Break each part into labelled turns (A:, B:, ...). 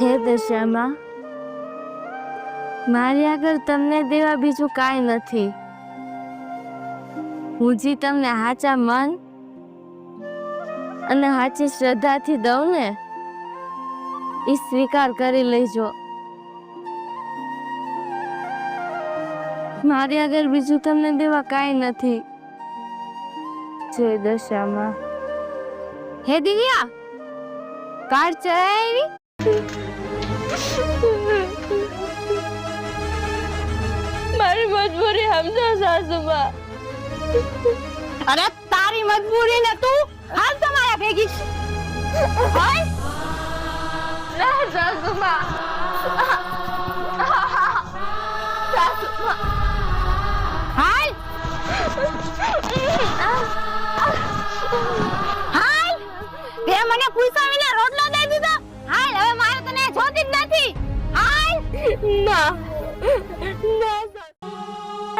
A: હે દશામાં, મારી આગળ તમને દેવા બીજું કાંઈ નથી. હું જી તમને હાચા મન અને હાચી શ્રદ્ધાથી દઉં ને એ સ્વીકાર કરી લેજો. મારી આગળ બીજું તમને દેવા કાંઈ નથી. જય દશામાં. હે દિવ્યા, કાર ચડાવી. મારી મજબૂરી સમજો સાસુબા.
B: અરે તારી મજબૂરી ને તું હાલ તમારા ભેગી હાલ
A: ના સાસુબા. સાસુબા
B: હાલ હાલ તે મને પૂછા વિના રોટલો દઈ દીધો. હાલ હવે મારે તને જોતી જ નથી. હાલ
A: ના ના,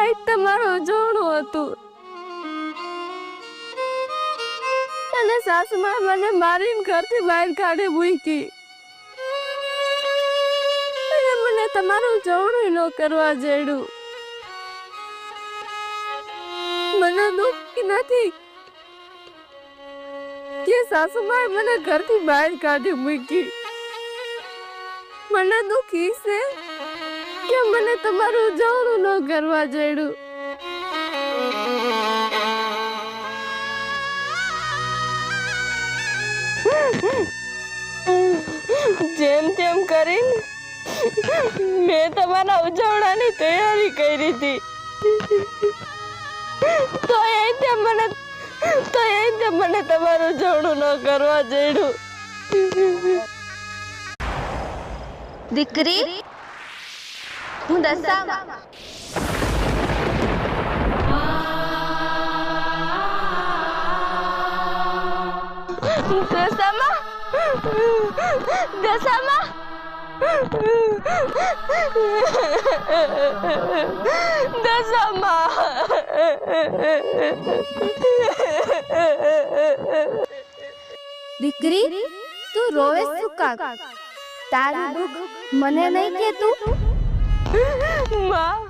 A: આ તમારું જોણું હતું અને સાસુમાં મને મારીને ઘરથી બહાર કાઢી મૂકી અને મને તમારું જોણું ન કરવા જેડું. મને દુઃખ નથી કે સાસુમાએ મને ઘરથી બહાર કાઢી મૂકી. મને દુઃખ છે કે મને તમારું જોણું ન કરવા જેડું. જેમ તેમ કરીને મેં તમારા ઉજવણાની તૈયારી કરી હતી, તો એ મને તમારું જોડું ન કરવા જેડું.
B: દીકરી હું દશામાં
A: દશામાં, દશામાં, દશામાં.
B: દીકરી તું રોવે શું કાક? તારું દુઃખ મને નહીં કે તું
A: માં,